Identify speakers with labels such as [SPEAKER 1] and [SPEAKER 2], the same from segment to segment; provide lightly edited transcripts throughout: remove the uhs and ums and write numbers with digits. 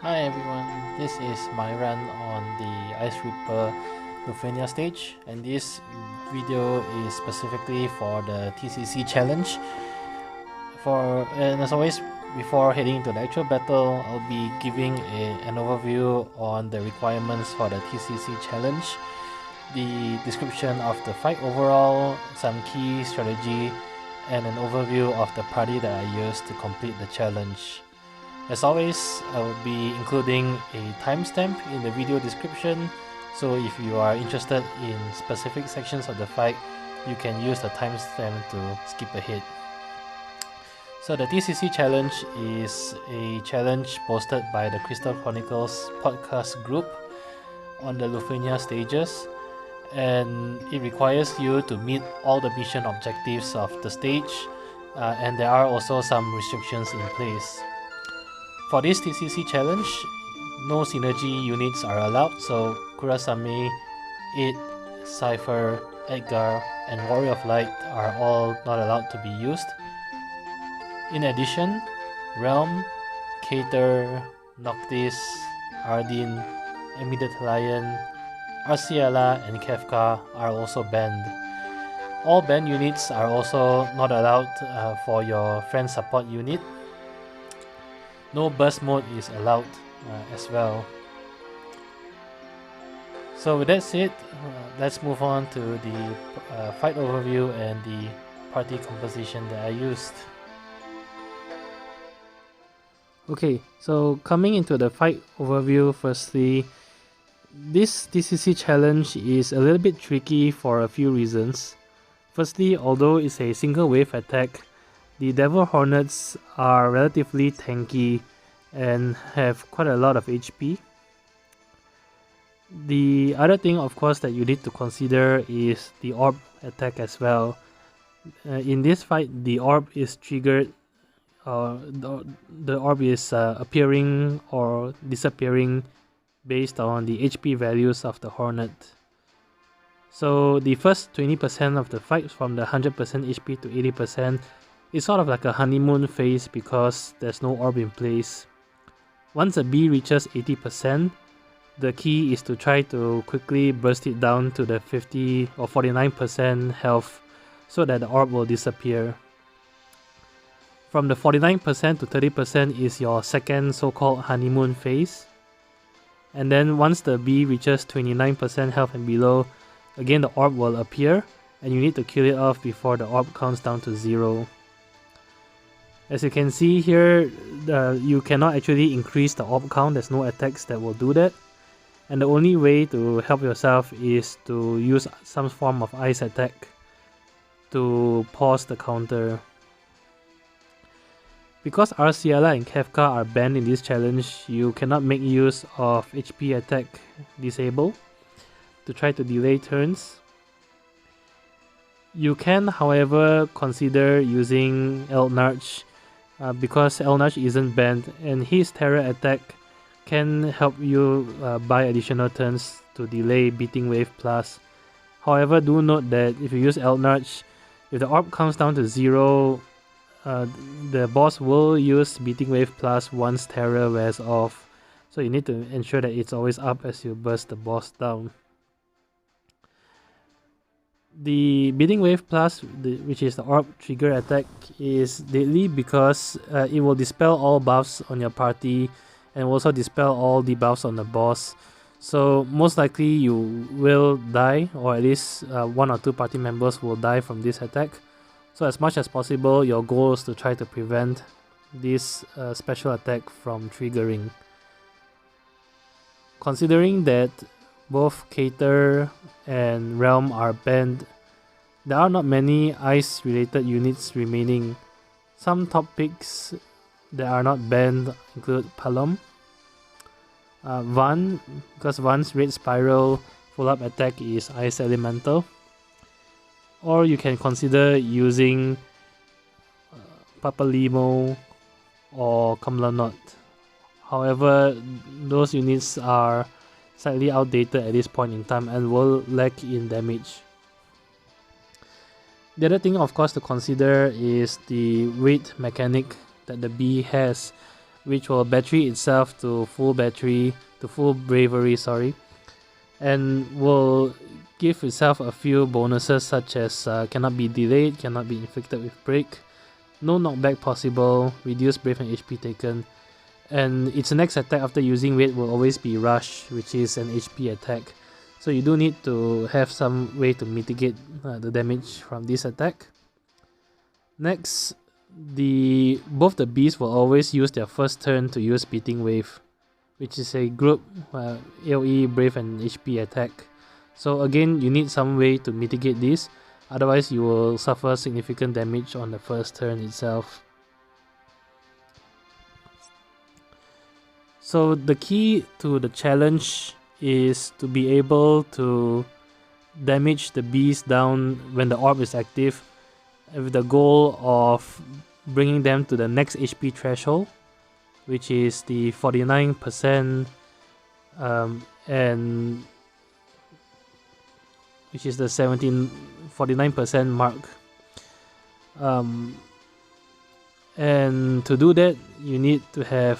[SPEAKER 1] Hi everyone, this is my run on the Ice Reaper Lufenia stage, and this video is specifically for the TCC challenge. And as always, before heading into the actual battle, I'll be giving an overview on the requirements for the TCC challenge, the description of the fight overall, some key strategy, and an overview of the party that I used to complete the challenge. As always, I will be including a timestamp in the video description, so if you are interested in specific sections of the fight, you can use the timestamp to skip ahead. So the TCC challenge is a challenge posted by the Crystal Chronicles Podcast group on the Lufenia stages, and it requires you to meet all the mission objectives of the stage, and there are also some restrictions in place. For this TCC challenge, no synergy units are allowed, so Kurasame, It, Cypher, Edgar, and Warrior of Light are all not allowed to be used. In addition, Relm, Cater, Noctis, Ardyn, Amidatelion, Arciela and Kefka are also banned. All banned units are also not allowed for your friend support unit. No burst mode is allowed as well. So with that said, let's move on to the fight overview and the party composition that I used. Okay, so coming into the fight overview, firstly, this TCC challenge is a little bit tricky for a few reasons. Firstly, although it's a single wave attack, the Devil Hornets are relatively tanky and have quite a lot of HP. The other thing, of course, that you need to consider is the orb attack as well. In this fight, the orb is triggered, the orb is appearing or disappearing based on the HP values of the Hornet. So the first 20% of the fight, from the 100% HP to 80%, is sort of like a honeymoon phase because there's no orb in place. Once a bee reaches 80%, the key is to try to quickly burst it down to the 50 or 49% health so that the orb will disappear. From the 49% to 30% is your second so-called honeymoon phase. And then once the bee reaches 29% health and below, again the orb will appear and you need to kill it off before the orb counts down to 0. As you can see here, you cannot actually increase the orb count. There's no attacks that will do that. And the only way to help yourself is to use some form of ice attack to pause the counter. Because Arciela and Kefka are banned in this challenge, you cannot make use of HP attack disable to try to delay turns. You can, however, consider using Eldnarch because Eldnarch isn't banned, and his terror attack can help you buy additional turns to delay Beating Wave Plus. However, do note that if you use Eldnarch, if the orb comes down to 0, the boss will use Beating Wave Plus once terror wears off, so you need to ensure that it's always up as you burst the boss down. The Beating Wave Plus, which is the orb trigger attack, is deadly because it will dispel all buffs on your party and will also dispel all debuffs on the boss. So most likely you will die, or at least 1 or 2 party members will die from this attack. So as much as possible, your goal is to try to prevent this special attack from triggering. Considering that both Cater and Relm are banned, there are not many ice related units remaining. Some top picks that are not banned include Palom, Vaan, because Vaan's Red Spiral full up attack is Ice Elemental, or you can consider using Papalimo or Kamlanot. However, those units are slightly outdated at this point in time and will lack in damage. The other thing, of course, to consider is the weight mechanic that the bee has. which will battery itself to full bravery, and will give itself a few bonuses such as cannot be delayed, cannot be inflicted with break, no knockback possible, reduced brave and HP taken, and its next attack after using weight will always be rush, which is an HP attack. So you do need to have some way to mitigate the damage from this attack. Next, both the beasts will always use their first turn to use Beating Wave, which is a group AoE, brave and HP attack. So again, you need some way to mitigate this, otherwise you will suffer significant damage on the first turn itself. So the key to the challenge is to be able to damage the beast down when the orb is active, with the goal of bringing them to the next HP threshold, which is the 49%, and which is the 49% mark. And to do that, you need to have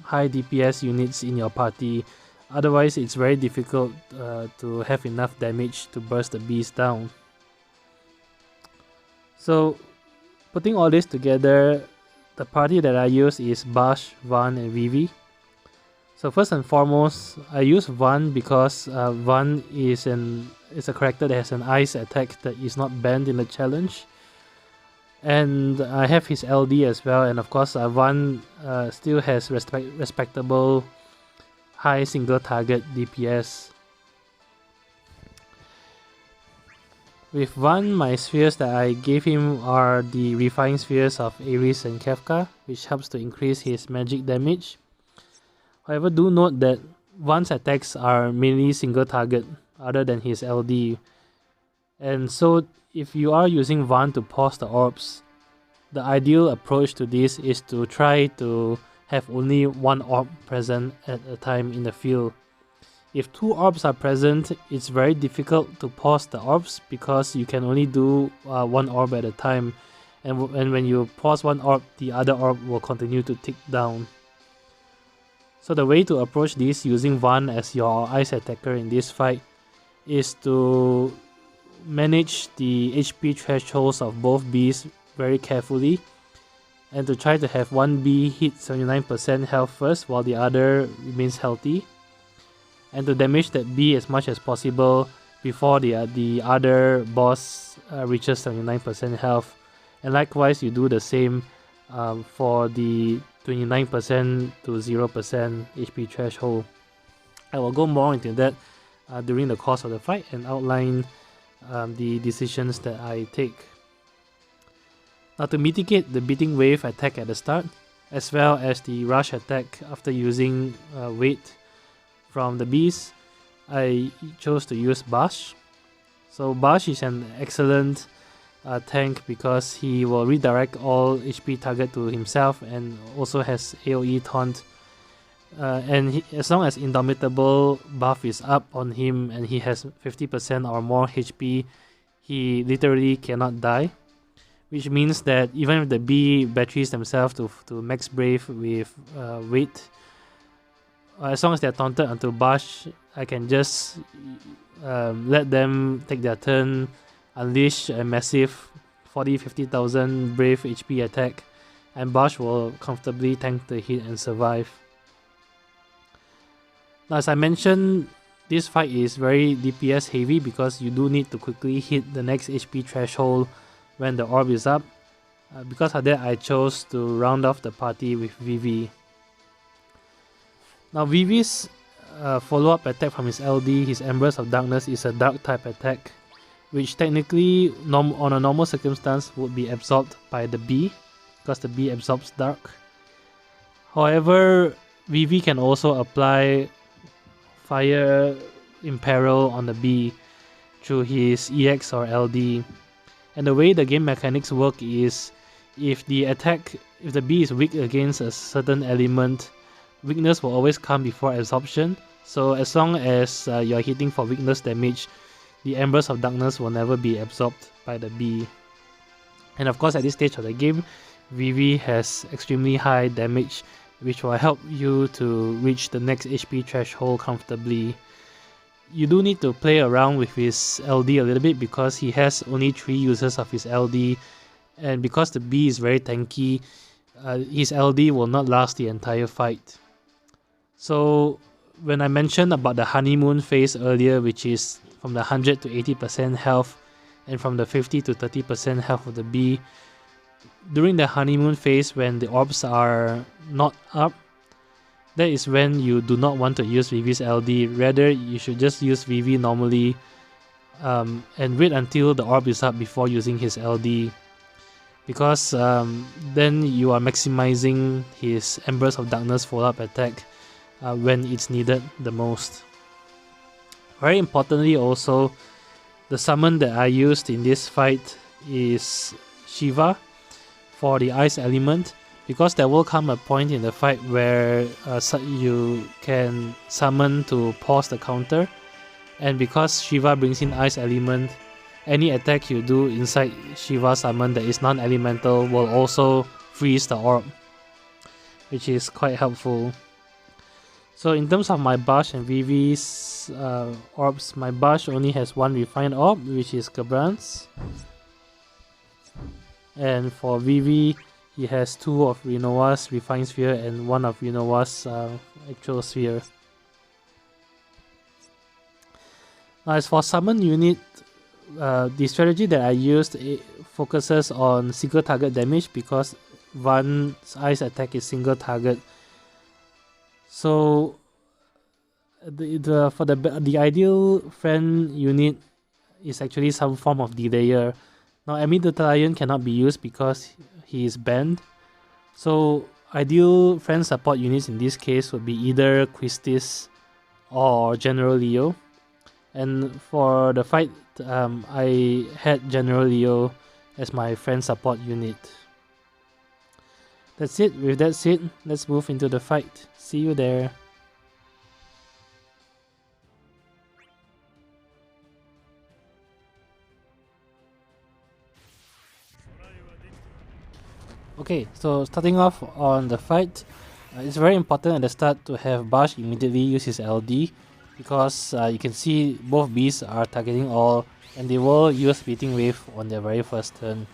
[SPEAKER 1] high DPS units in your party. Otherwise, it's very difficult to have enough damage to burst the beast down. So, putting all this together, the party that I use is Basch, Vaan, and Vivi. So first and foremost, I use Vaan because Vaan is a character that has an ice attack that is not banned in the challenge. And I have his LD as well, and of course Vaan still has respectable high single target DPS. With Vaan, my spheres that I gave him are the Refined Spheres of Ares and Kefka, which helps to increase his magic damage. However, do note that Vaan's attacks are mainly single target other than his LD. And so, if you are using Vaan to pause the orbs, the ideal approach to this is to try to have only one orb present at a time in the field. If two orbs are present, it's very difficult to pause the orbs because you can only do one orb at a time, and when you pause one orb, the other orb will continue to tick down. So the way to approach this using Vaan as your ice attacker in this fight is to manage the HP thresholds of both beasts very carefully, and to try to have one bee hit 79% health first while the other remains healthy, and to damage that bee as much as possible before the other boss reaches 79% health. And likewise, you do the same for the 29% to 0% HP threshold. I will go more into that during the course of the fight and outline the decisions that I take. Now, to mitigate the Beating Wave attack at the start, as well as the rush attack after using weight from the beast, I chose to use Basch. So Basch is an excellent tank because he will redirect all HP target to himself and also has AoE taunt. And as long as Indomitable buff is up on him and he has 50% or more HP, he literally cannot die. Which means that even if the bee batteries themselves to max brave with weight, as long as they're taunted onto Basch, I can just let them take their turn, unleash a massive 40,000-50,000 brave HP attack, and Basch will comfortably tank the hit and survive. Now, as I mentioned, this fight is very DPS heavy because you do need to quickly hit the next HP threshold when the orb is up. Because of that, I chose to round off the party with Vivi. Now, Vivi's follow-up attack from his LD, his Embers of Darkness, is a dark type attack, which technically on a normal circumstance would be absorbed by the bee, because the bee absorbs dark. However, Vivi can also apply Fire Imperil on the bee through his EX or LD. And the way the game mechanics work is, if the bee is weak against a certain element, weakness will always come before absorption. So as long as you are hitting for weakness damage, the Embers of Darkness will never be absorbed by the bee. And of course, at this stage of the game, Vivi has extremely high damage, which will help you to reach the next HP threshold comfortably. You do need to play around with his LD a little bit because he has only 3 uses of his LD, and because the B is very tanky, his LD will not last the entire fight. So when I mentioned about the honeymoon phase earlier, which is from the 100 to 80% health and from the 50 to 30% health of the B, during the honeymoon phase when the orbs are not up, that is when you do not want to use Vivi's LD. Rather, you should just use Vivi normally and wait until the orb is up before using his LD. Because then you are maximizing his Embers of Darkness follow-up attack when it's needed the most. Very importantly also, the summon that I used in this fight is Shiva for the ice element, because there will come a point in the fight where you can summon to pause the counter, and because Shiva brings in ice element, any attack you do inside Shiva summon that is non-elemental will also freeze the orb, which is quite helpful. So in terms of my Basch and Vivi's orbs, my Basch only has 1 refined orb, which is Cabrans. And for Vivi, he has 2 of Renoa's Refined Sphere and 1 of Renoa's actual sphere. Now as for summon unit, the strategy that I used focuses on single target damage because Vaan's ice attack is single target. So the ideal friend unit is actually some form of delayer. Now Amidatelion cannot be used because he is banned. So ideal friend support units in this case would be either Quistis or General Leo. And for the fight, I had General Leo as my friend support unit. That's it. With that said, let's move into the fight. See you there. Okay, so starting off on the fight, it's very important at the start to have Basch immediately use his LD because you can see both beasts are targeting all and they will use Beating Wave on their very first turn.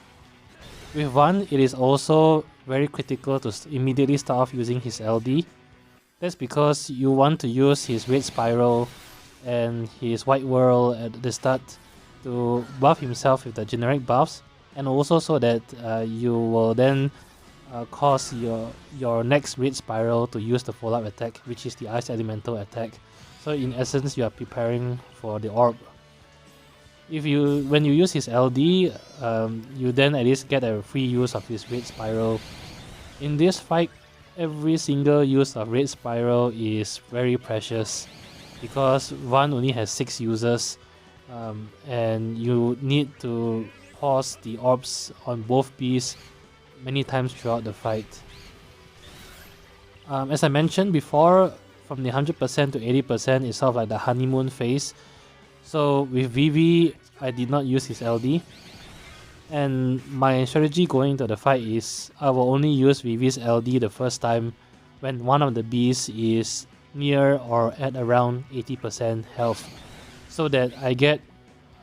[SPEAKER 1] With Vaan, it is also very critical to immediately start off using his LD. That's because you want to use his Red Spiral and his White Whirl at the start to buff himself with the generic buffs, and also so that you will then cause your next Red Spiral to use the follow-up attack, which is the Ice Elemental attack. So in essence, you are preparing for the orb. When you use his LD, you then at least get a free use of his Red Spiral. In this fight, every single use of Red Spiral is very precious because Vaan only has 6 users, and you need to pause the orbs on both beasts many times throughout the fight. As I mentioned before, from the 100% to 80% is sort of like the honeymoon phase. So with Vivi, I did not use his LD. And my strategy going into the fight is I will only use Vivi's LD the first time when one of the beasts is near or at around 80% health, so that I get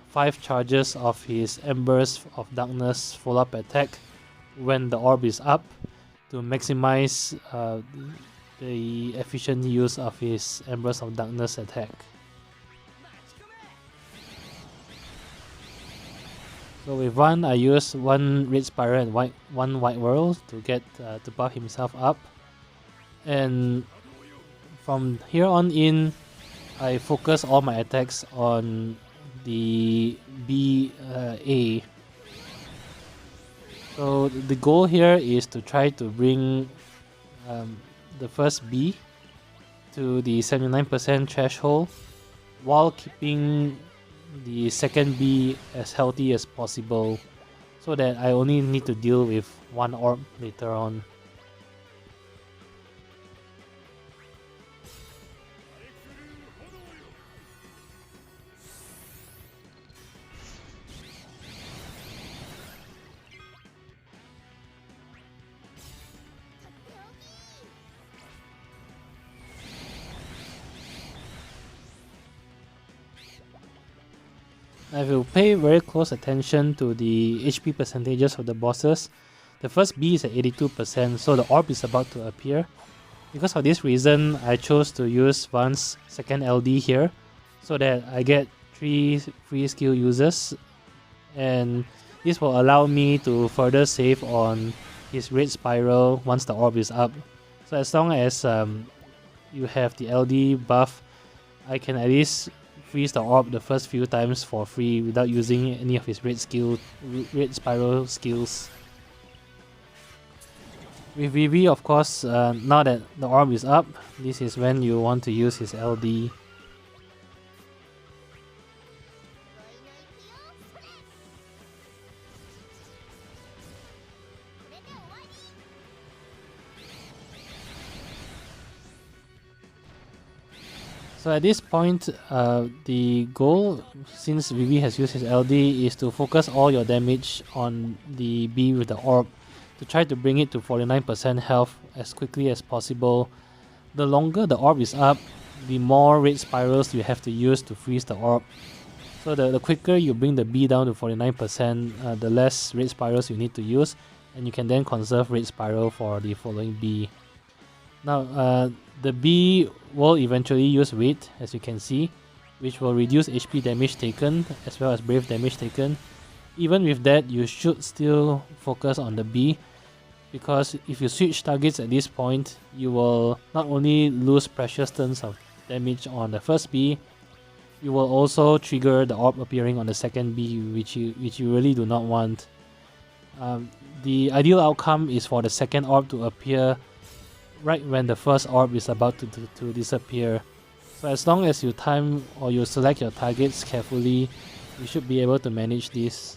[SPEAKER 1] 5 charges of his Embers of Darkness follow-up attack when the orb is up to maximize the efficient use of his Embers of Darkness attack. So with Vaan, I use 1 Red Spiral and 1 White Whirl to get to buff himself up. And from here on in, I focus all my attacks on the BA. So the goal here is to try to bring the first B to the 79% threshold while keeping the second B as healthy as possible, so that I only need to deal with 1 orb later on. I will pay very close attention to the HP percentages of the bosses. The first B is at 82%, so the orb is about to appear. Because of this reason, I chose to use Vaan's second LD here, so that I get 3 free skill uses, and this will allow me to further save on his red spiral once the orb is up. So as long as you have the LD buff, I can at least freeze the orb the first few times for free without using any of his red spiral skills. With Vivi, of course, now that the orb is up, this is when you want to use his LD. So at this point, the goal, since Vivi has used his LD, is to focus all your damage on the B with the orb, to try to bring it to 49% health as quickly as possible. The longer the orb is up, the more red spirals you have to use to freeze the orb. So the quicker you bring the B down to 49%, the less red spirals you need to use, and you can then conserve red spiral for the following B. Now, the B will eventually use weight, as you can see, which will reduce HP damage taken as well as brave damage taken. Even with that, you should still focus on the B, because if you switch targets at this point, you will not only lose precious turns of damage on the first B, you will also trigger the orb appearing on the second B, which you really do not want. The ideal outcome is for the second orb to appear right when the first orb is about to disappear. So as long as you time or you select your targets carefully, you should be able to manage this.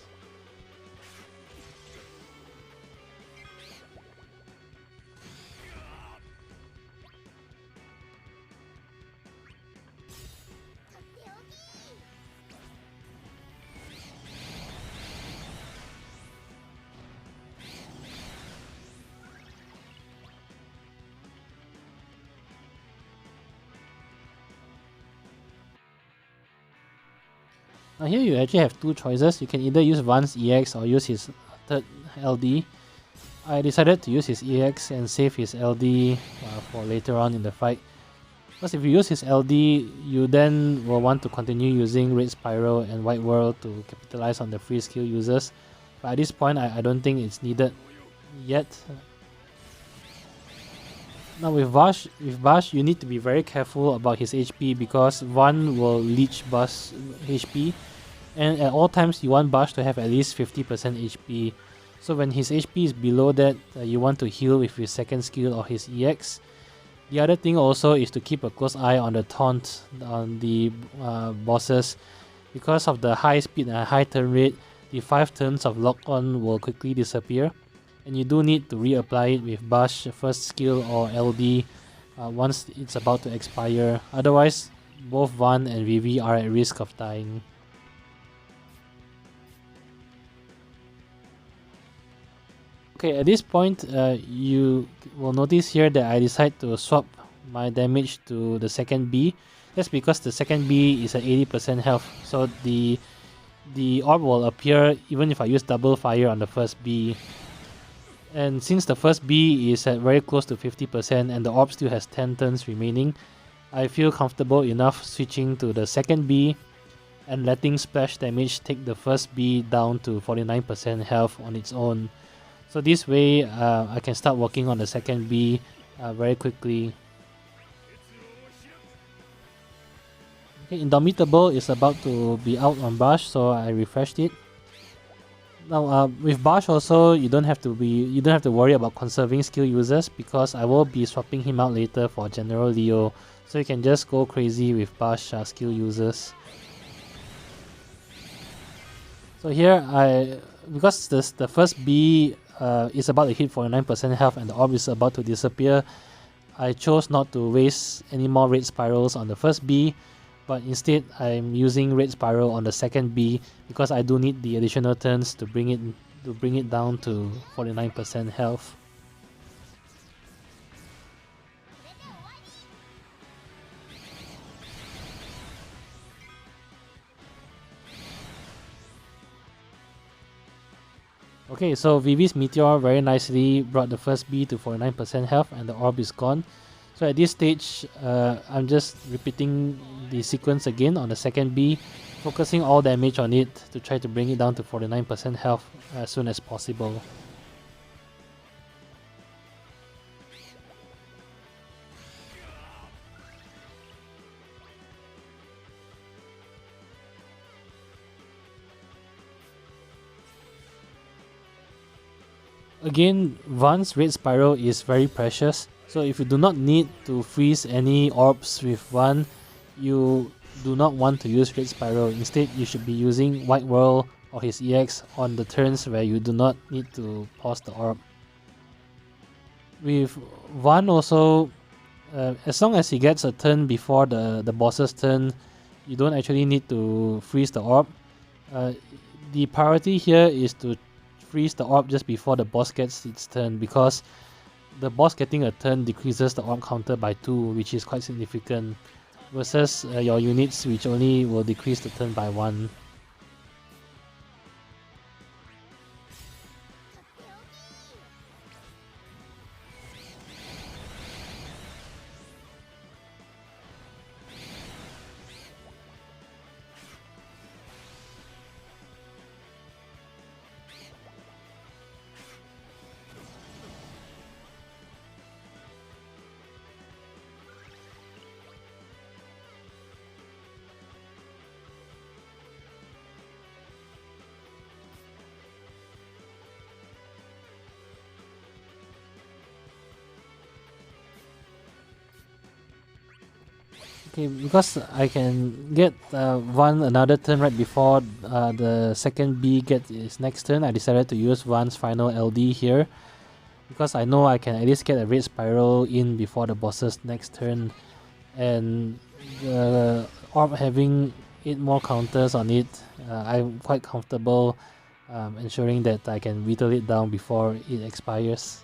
[SPEAKER 1] Now here you actually have two choices. You can either use Vaan's EX or use his third LD. I decided to use his EX and save his LD for later on in the fight. Because if you use his LD, you then will want to continue using Red Spiral and White World to capitalize on the free skill users. But at this point, I don't think it's needed yet. Now with Basch, you need to be very careful about his HP, because Vaan will leech Basch HP, and at all times you want Basch to have at least 50% HP. So when his HP is below that, you want to heal with his second skill or his EX. The other thing also is to keep a close eye on the taunt on the bosses. Because of the high speed and high turn rate, the 5 turns of lock-on will quickly disappear. And you do need to reapply it with Basch first skill or LD once it's about to expire. Otherwise, both Vaan and Vivi are at risk of dying. Okay, at this point, you will notice here that I decide to swap my damage to the second B. That's because the second B is at 80% health, so the orb will appear even if I use double fire on the first B. And since the first B is at very close to 50% and the orb still has 10 turns remaining, I feel comfortable enough switching to the second B and letting splash damage take the first B down to 49% health on its own. So this way, I can start working on the second B very quickly. Okay, Indomitable is about to be out on Basch, so I refreshed it. Now, with Basch also, you don't have to worry about conserving skill users, because I will be swapping him out later for General Leo, so you can just go crazy with Basch skill users. So here, because the first B is about to hit 49% health and the orb is about to disappear, I chose not to waste any more red spirals on the first B, but instead I'm using red spiral on the second B, because I do need the additional turns to bring it down to 49% health. Okay, so Vivi's Meteor very nicely brought the first bee to 49% health and the orb is gone. So at this stage, I'm just repeating the sequence again on the second bee, focusing all damage on it to try to bring it down to 49% health as soon as possible. Again, Vaan's Red Spiral is very precious, so if you do not need to freeze any orbs with Vaan, you do not want to use Red Spiral. Instead, you should be using White Whirl or his EX on the turns where you do not need to pause the orb. With Vaan also, as long as he gets a turn before the boss's turn, you don't actually need to freeze the orb. The priority here is to freeze the orb just before the boss gets its turn, because the boss getting a turn decreases the orb counter by 2, which is quite significant, versus your units, which only will decrease the turn by 1. Okay, because I can get Vaan another turn right before the second bee gets its next turn, I decided to use Vaan's final LD here, because I know I can at least get a Red Spiral in before the boss's next turn, and the orb having 8 more counters on it, I'm quite comfortable ensuring that I can whittle it down before it expires.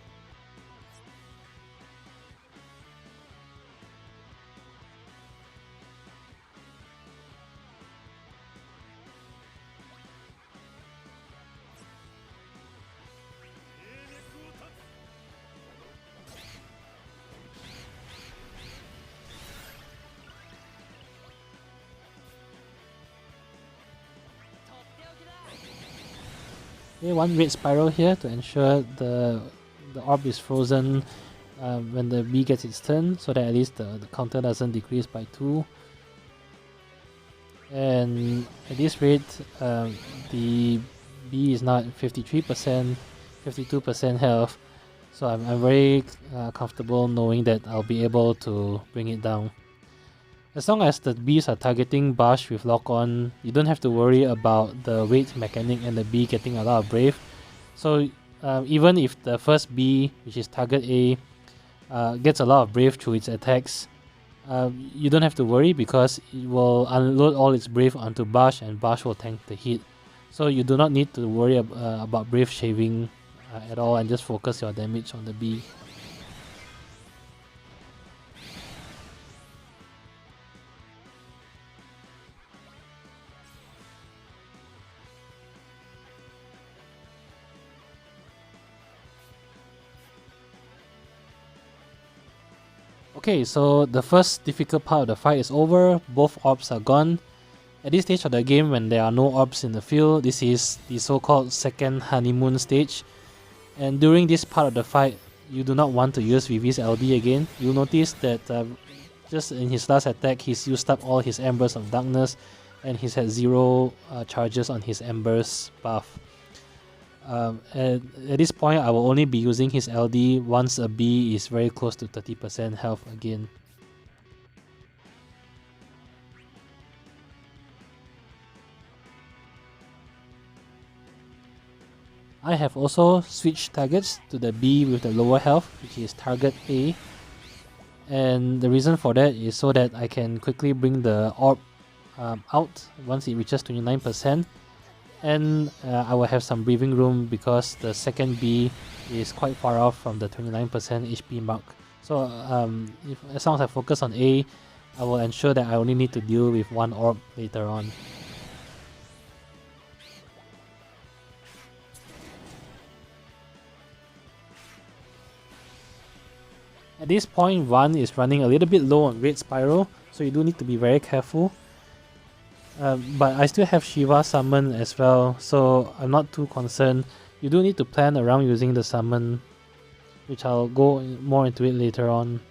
[SPEAKER 1] Okay, one Red Spiral here to ensure the orb is frozen when the bee gets its turn, so that at least the counter doesn't decrease by 2. And at this rate, the bee is now at 53%, 52% health, so I'm very comfortable knowing that I'll be able to bring it down. As long as the bees are targeting Basch with lock-on, you don't have to worry about the weight mechanic and the bee getting a lot of brave. So even if the first bee, which is target A, gets a lot of brave through its attacks, you don't have to worry, because it will unload all its brave onto Basch and Basch will tank the hit. So you do not need to worry about brave shaving at all, and just focus your damage on the bee. Okay, so the first difficult part of the fight is over, both orbs are gone. At this stage of the game, when there are no orbs in the field, this is the so-called second honeymoon stage. And during this part of the fight, you do not want to use Vivi's LD again. You'll notice that just in his last attack, he's used up all his Embers of Darkness, and he's had 0 charges on his Embers buff. At this point, I will only be using his LD once a bee is very close to 30% health again. I have also switched targets to the bee with the lower health, which is target A. And the reason for that is so that I can quickly bring the orb out once it reaches 29%. And I will have some breathing room, because the second bee is quite far off from the 29% HP mark. So as long as I focus on A, I will ensure that I only need to deal with one orb later on. this point, Vaan is running a little bit low on Red Spiral, so you do need to be very careful. But I still have Shiva summon as well, so I'm not too concerned. You do need to plan around using the summon, which I'll go more into it later on.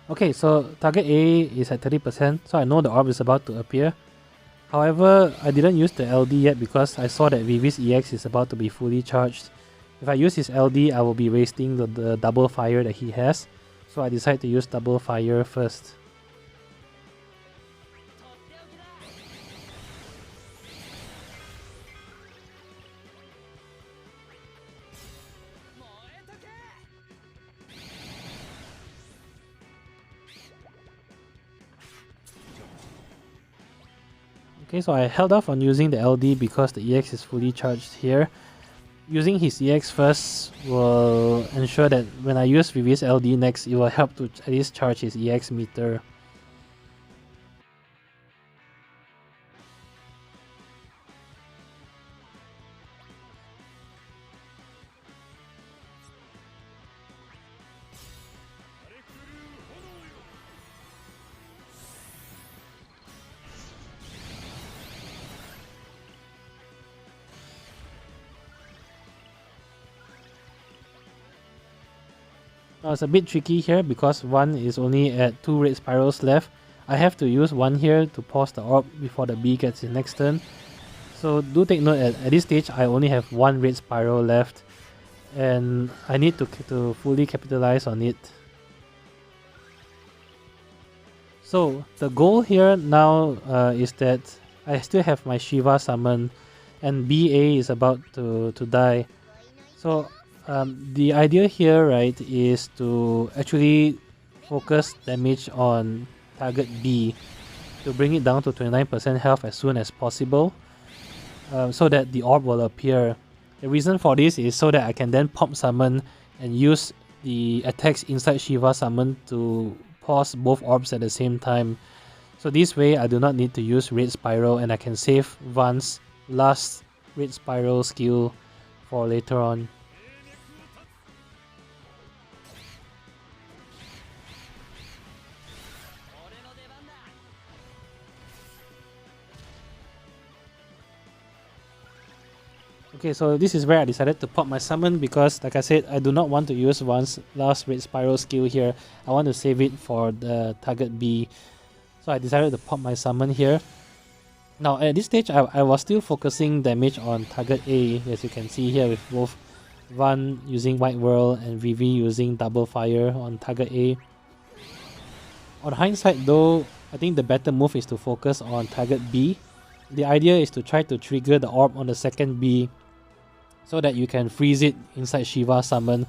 [SPEAKER 1] Okay, so target A is at 30%, so I know the orb is about to appear. However, I didn't use the LD yet because I saw that Vivi's EX is about to be fully charged. If I use his LD, I will be wasting the double fire that he has, so I decided to use double fire first. Okay, so I held off on using the LD because the EX is fully charged here. Using his EX first will ensure that when I use Vivi's LD next, it will help to at least charge his EX meter. Now it's a bit tricky here because one is only at 2 red spirals left. I have to use one here to pause the orb before the B gets his next turn. So do take note at this stage I only have 1 red spiral left and I need to fully capitalize on it. So the goal here now is that I still have my Shiva summon and BA is about to die. So the idea here, right, is to actually focus damage on target B to bring it down to 29% health as soon as possible so that the orb will appear. The reason for this is so that I can then pop summon and use the attacks inside Shiva summon to pause both orbs at the same time. So this way I do not need to use Red Spiral and I can save Vaan's last Red Spiral skill for later on. Okay, so this is where I decided to pop my summon because, like I said, I do not want to use Vaan's last Red Spiral skill here. I want to save it for the target B. So I decided to pop my summon here. Now at this stage, I was still focusing damage on target A, as you can see here with both Vaan using White Whirl and Vivi using double fire on target A. On hindsight though, I think the better move is to focus on target B. The idea is to try to trigger the orb on the second B so that you can freeze it inside Shiva summon.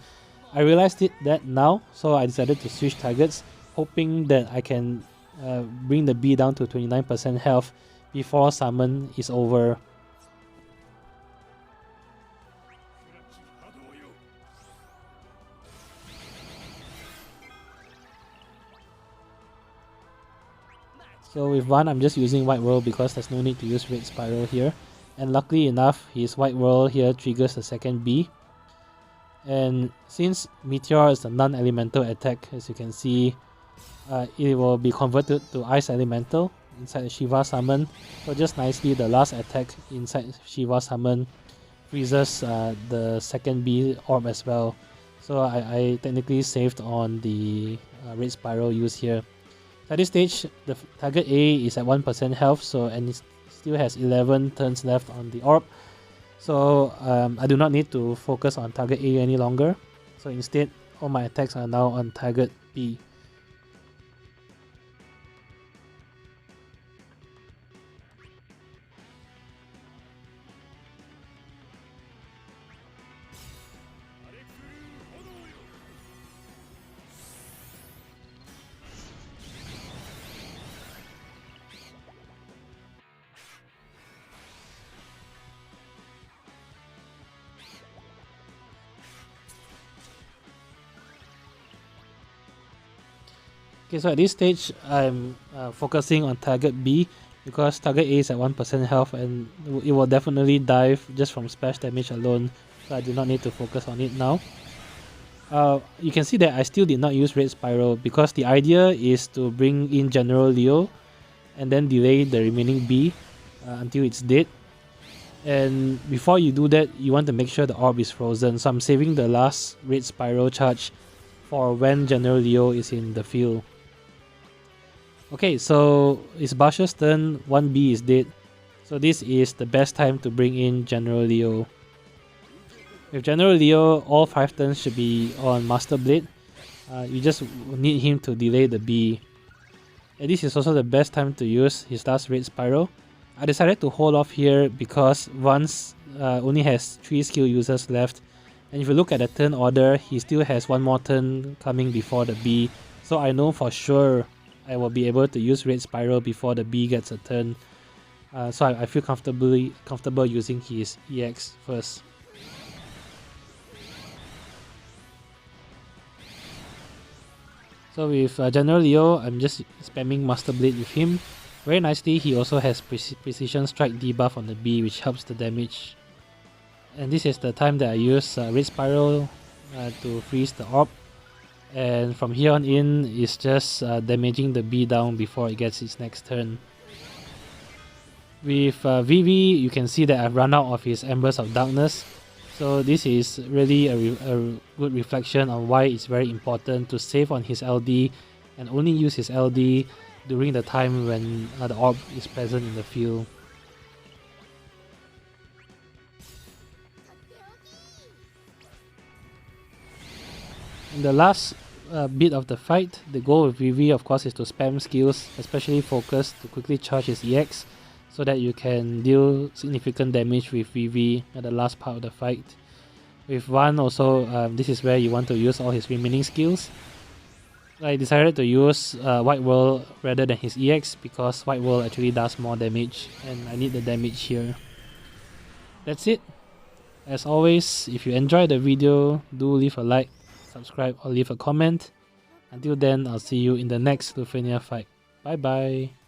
[SPEAKER 1] I realized that now, so I decided to switch targets, hoping that I can bring the B down to 29% health before summon is over. So with Vaan, I'm just using White Whirl because there's no need to use Red Spiral here. And luckily enough, his White Whirl here triggers the second B. And since Meteor is a non-elemental attack, as you can see, it will be converted to Ice Elemental inside the Shiva summon. So just nicely, the last attack inside Shiva summon freezes the second B orb as well. So I technically saved on the Red Spiral use here. At this stage, the target A is at 1% health, so and still has 11 turns left on the orb. So I do not need to focus on target A any longer. So instead, all my attacks are now on target B. Okay, so at this stage, I'm focusing on target B because target A is at 1% health and it will definitely dive just from splash damage alone, so I do not need to focus on it now. You can see that I still did not use Red Spiral because the idea is to bring in General Leo and then delay the remaining B until it's dead. And before you do that, you want to make sure the orb is frozen, so I'm saving the last Red Spiral charge for when General Leo is in the field. Okay, so it's Basch's turn, 1B is dead. So this is the best time to bring in General Leo. With General Leo, all 5 turns should be on Master Blade. You just need him to delay the B. And this is also the best time to use his last Red Spiral. I decided to hold off here because Vaan's only has 3 skill users left. And if you look at the turn order, he still has 1 more turn coming before the B. So I know for sure I will be able to use Red Spiral before the B gets a turn. So I feel comfortable using his EX first. So with General Leo, I'm just spamming Master Blade with him. Very nicely, he also has Precision Strike debuff on the B, which helps the damage. And this is the time that I use Red Spiral to freeze the orb. And from here on in, it's just damaging the B down before it gets its next turn. With Vivi, you can see that I've run out of his Embers of Darkness. So this is really a good reflection on why it's very important to save on his LD and only use his LD during the time when the orb is present in the field. In the last bit of the fight, the goal with Vivi of course is to spam skills, especially focus, to quickly charge his EX so that you can deal significant damage with Vivi at the last part of the fight. With Vaan also, this is where you want to use all his remaining skills. I decided to use White Whirl rather than his EX because White Whirl actually does more damage and I need the damage here. That's it. As always, if you enjoyed the video, do leave a like, subscribe or leave a comment. Until then, I'll see you in the next Lufenia fight. Bye bye.